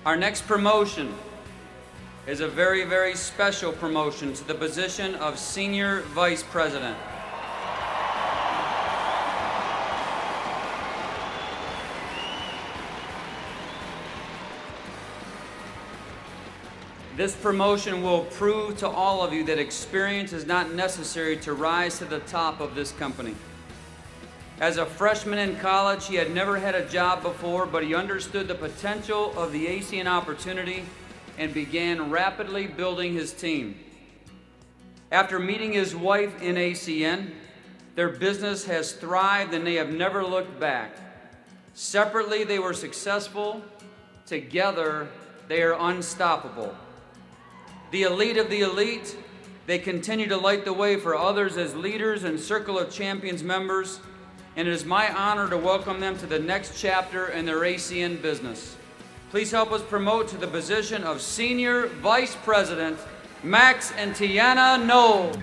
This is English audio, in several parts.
Our next promotion is a very, very special promotion to the position of Senior Vice President. This promotion will prove to all of you that experience is not necessary to rise to the top of this company. As a freshman in college, he had never had a job before, but he understood the potential of the ACN opportunity and began rapidly building his team. After meeting his wife in ACN, their business has thrived and they have never looked back. Separately, they were successful. Together, they are unstoppable. The elite of the elite, they continue to light the way for others as leaders and Circle of Champions members, and it is my honor to welcome them to the next chapter in their ACN business. Please help us promote to the position of Senior Vice President, Max and Teanna Knowles.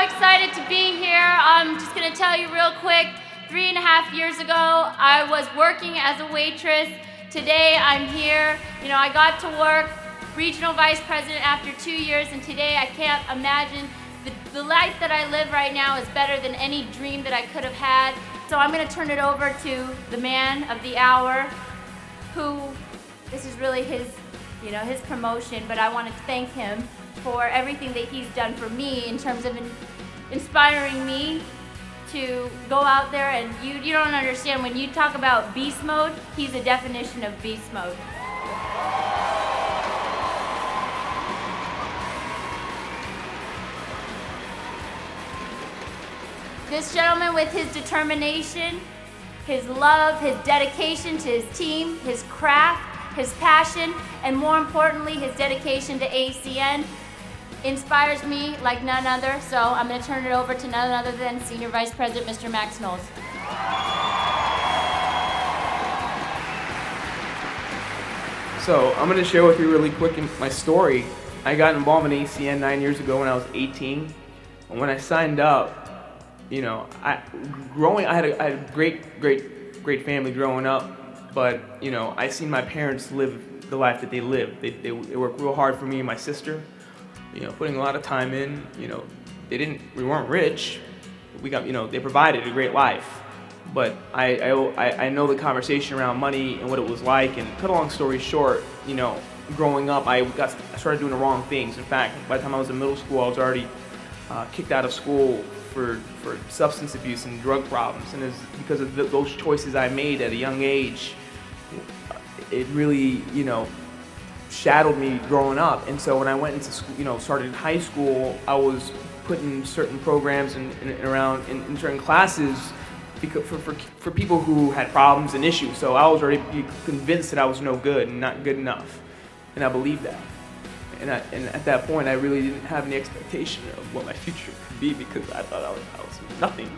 Excited to be here. I'm just going to tell you real quick, 3.5 years ago, I was working as a waitress. Today, I'm here. You know, I got to work regional vice president after 2 years, and today I can't imagine the life that I live right now is better than any dream that I could have had. So I'm going to turn it over to the man of the hour, who, this is really his promotion, but I want to thank him for everything that he's done for me in terms of inspiring me to go out there, and you don't understand, when you talk about beast mode, he's a definition of beast mode. This gentleman, with his determination, his love, his dedication to his team, his craft, his passion, and more importantly, his dedication to ACN, inspires me like none other. So I'm going to turn it over to none other than Senior Vice President, Mr. Max Knowles. So I'm going to share with you really quick my story. I got involved in ACN 9 years ago when I was 18. And when I signed up, you know, I had a great family growing up, but you know, I seen my parents live the life that they lived. They worked real hard for me and my sister. You know, putting a lot of time in. You know, we weren't rich. They provided a great life. But I know the conversation around money and what it was like. And cut a long story short, you know, growing up, I started doing the wrong things. In fact, by the time I was in middle school, I was already kicked out of school for substance abuse and drug problems. And it's because of those choices I made at a young age, it really, you know, shadowed me growing up. And so when I went into school, you know, started in high school, I was put in certain programs and in certain classes because for people who had problems and issues. So I was already convinced that I was no good and not good enough, and I believed that. And at that point, I really didn't have any expectation of what my future could be, because I thought I was nothing.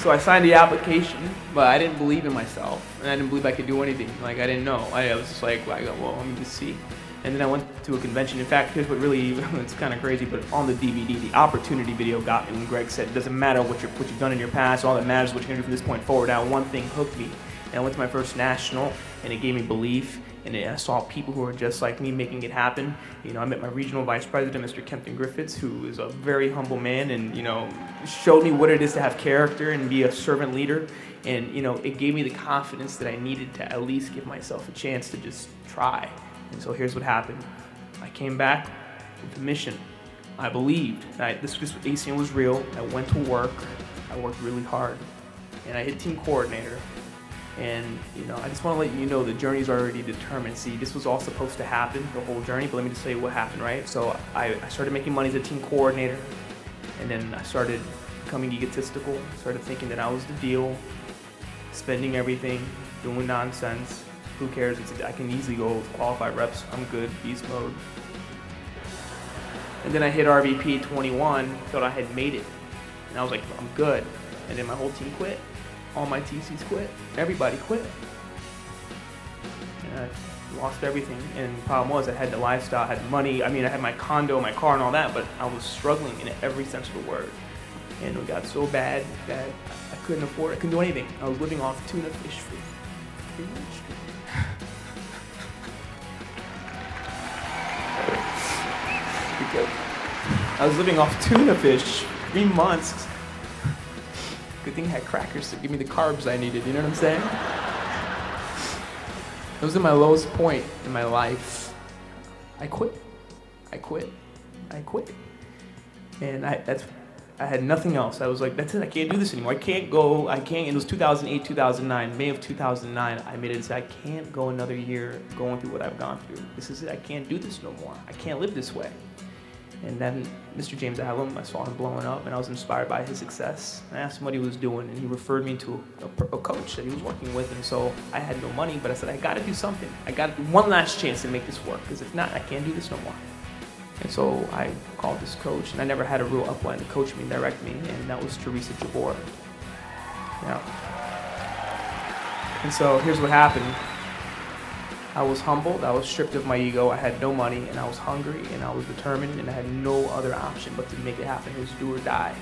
So I signed the application, but I didn't believe in myself, and I didn't believe I could do anything. Like, I didn't know. I was just like, well, let me just see. And then I went to a convention. In fact, here's what really, it's kind of crazy, but on the DVD, the opportunity video got me when Greg said, it doesn't matter what you've done in your past, all that matters is what you're gonna do from this point forward. Now, one thing hooked me, and I went to my first national, and it gave me belief, and I saw people who were just like me making it happen. You know, I met my regional vice president, Mr. Kempton Griffiths, who is a very humble man, and, you know, showed me what it is to have character and be a servant leader. And, you know, it gave me the confidence that I needed to at least give myself a chance to just try. And so here's what happened. I came back with a mission. I believed. This ACN was real. I went to work. I worked really hard. And I hit team coordinator. And, you know, I just want to let you know the journey's already determined. See, this was all supposed to happen, the whole journey, but let me just tell you what happened, right? So I started making money as a team coordinator, and then I started becoming egotistical, started thinking that I was the deal, spending everything, doing nonsense. Who cares? I can easily go with qualified reps. I'm good, beast mode. And then I hit RVP 21, thought I had made it. And I was like, I'm good. And then my whole team quit. All my TCs quit. Everybody quit. And I lost everything. And the problem was I had the lifestyle, I had money. I mean, I had my condo, my car, and all that, but I was struggling in every sense of the word. And it got so bad that I couldn't afford it. I couldn't do anything. I was living off tuna fish for 3 months. I was living off tuna fish 3 months. Good thing I had crackers to give me the carbs I needed, you know what I'm saying? It was at my lowest point in my life. I quit. And I had nothing else. I was like, that's it, I can't do this anymore. It was 2008, 2009, May of 2009, I made it and said, I can't go another year going through what I've gone through. This is it, I can't do this no more. I can't live this way. And then Mr. James Allen, I saw him blowing up, and I was inspired by his success. I asked him what he was doing, and he referred me to a coach that he was working with, and so I had no money, but I said, I gotta do something. I got one last chance to make this work, because if not, I can't do this no more. And so I called this coach, and I never had a real upline to coach me, direct me, and that was Teresa Jabor. Yeah. And so here's what happened. I was humbled, I was stripped of my ego, I had no money, and I was hungry, and I was determined, and I had no other option but to make it happen. It was do or die.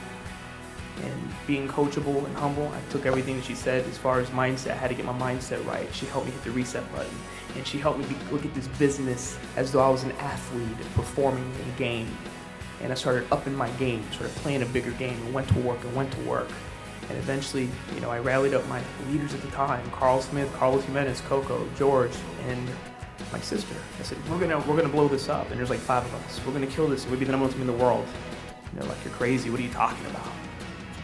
And being coachable and humble, I took everything that she said as far as mindset. I had to get my mindset right. She helped me hit the reset button, and she helped me look at this business as though I was an athlete performing in a game. And I started upping my game, started playing a bigger game, and went to work. And eventually, you know, I rallied up my leaders at the time, Carl Smith, Carlos Jimenez, Coco, George, and my sister. I said, we're gonna blow this up, and there's like 5 of us. We're gonna kill this, and we'll be the number 1 team in the world. And they're like, you're crazy, what are you talking about?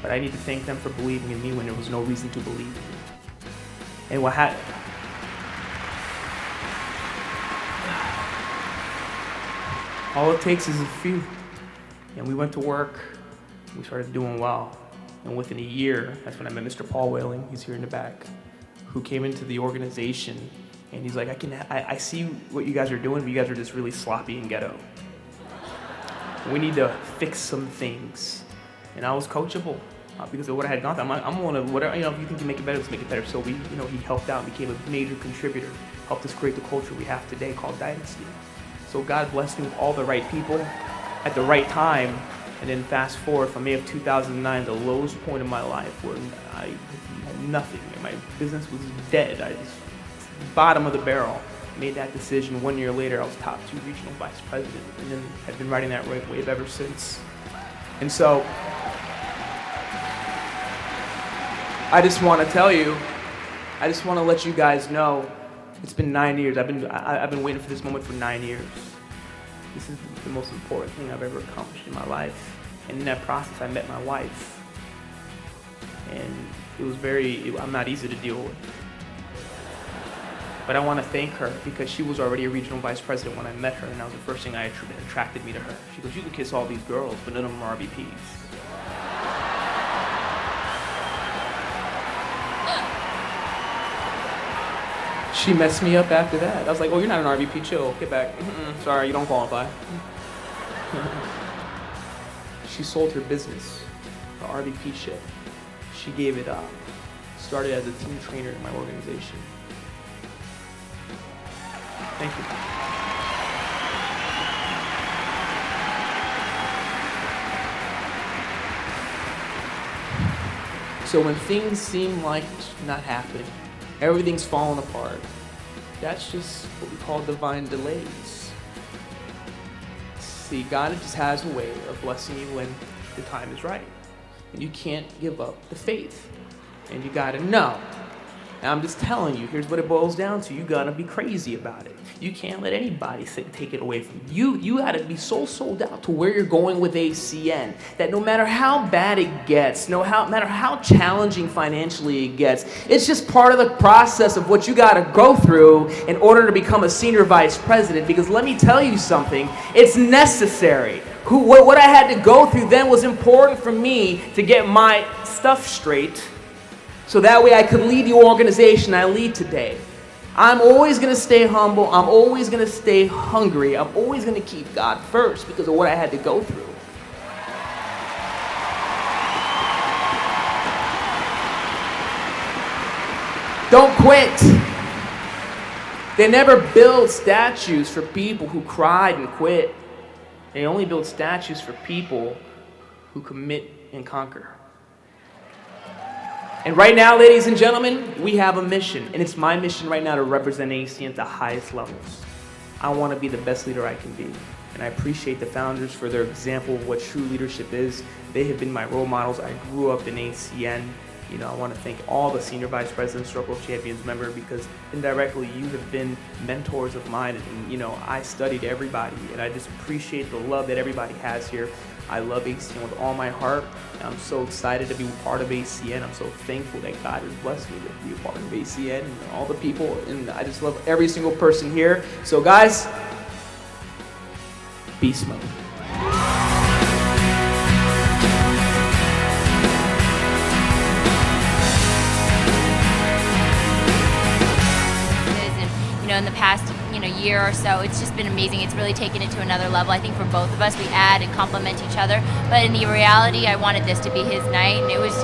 But I need to thank them for believing in me when there was no reason to believe in me. And what happened? All it takes is a few. And we went to work, we started doing well. And within a year, that's when I met Mr. Paul Whaling, he's here in the back, who came into the organization, and he's like, I see what you guys are doing, but you guys are just really sloppy and ghetto. We need to fix some things. And I was coachable because of what I had gone through. I'm one of whatever, you know, if you think you make it better, let's make it better. So he helped out and became a major contributor, helped us create the culture we have today called Dynasty. So God blessed me with all the right people at the right time. And then fast forward from May of 2009, the lowest point in my life where I had nothing and my business was dead. I was bottom of the barrel. Made that decision. 1 year later, I was top 2 regional vice president, and then I've been riding that wave ever since. And so, I just want to tell you, I just want to let you guys know, it's been 9 years. I've been waiting for this moment for 9 years. This is the most important thing I've ever accomplished in my life. And in that process, I met my wife. And it was I'm not easy to deal with. But I want to thank her because she was already a regional vice president when I met her, and that was the first thing that attracted me to her. She goes, you can kiss all these girls, but none of them are RVPs. She messed me up after that. I was like, oh, you're not an RVP, chill, get back. Sorry, you don't qualify. She sold her business, the RVP ship. she gave it up. Started as a team trainer in my organization. Thank you. So when things seem like not happening, everything's falling apart, that's just what we call divine delays. See, God just has a way of blessing you when the time is right. And you can't give up the faith. And you gotta know. And I'm just telling you, here's what it boils down to. You gotta be crazy about it. You can't let anybody take it away from you. You gotta be so sold out to where you're going with ACN that no matter how bad it gets, no matter how challenging financially it gets, it's just part of the process of what you gotta go through in order to become a senior vice president. Because let me tell you something, it's necessary. What I had to go through then was important for me to get my stuff straight, so that way I could lead the organization I lead today. I'm always going to stay humble. I'm always going to stay hungry. I'm always going to keep God first because of what I had to go through. Don't quit. They never build statues for people who cried and quit. They only build statues for people who commit and conquer. And right now, ladies and gentlemen, we have a mission. And it's my mission right now to represent ACN at the highest levels. I want to be the best leader I can be. And I appreciate the founders for their example of what true leadership is. They have been my role models. I grew up in ACN. You know, I want to thank all the senior vice presidents, Struggle of Champions member, because indirectly you have been mentors of mine. And, you know, I studied everybody. And I just appreciate the love that everybody has here. I love ACN with all my heart. I'm so excited to be part of ACN. I'm so thankful that God has blessed me to be a part of ACN and all the people. And I just love every single person here. So guys, beast mode. You know, in the past, year or so, it's just been amazing. It's really taken it to another level. I think for both of us, we add and complement each other. But in the reality, I wanted this to be his night, and it was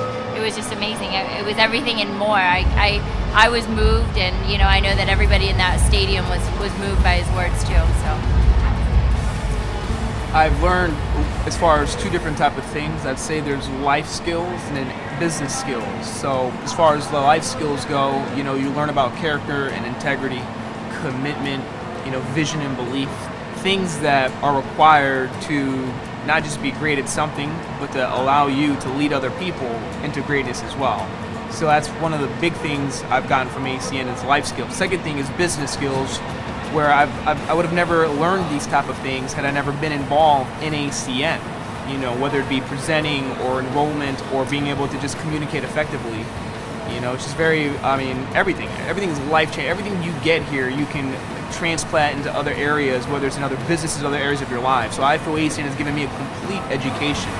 just amazing. It was everything and more. I was moved, and I know that everybody in that stadium was moved by his words too. So I've learned, as far as two different type of things, I'd say there's life skills and then business skills. So as far as the life skills go, you learn about character and integrity, commitment, vision and belief, things that are required to not just be great at something, but to allow you to lead other people into greatness as well. So that's one of the big things I've gotten from ACN is life skills. Second thing is business skills, where I would have never learned these type of things had I never been involved in ACN. Whether it be presenting or enrollment or being able to just communicate effectively. It's just everything is life-changing. Everything you get here, you can transplant into other areas, whether it's in other businesses, other areas of your life. So I feel ACN has given me a complete education.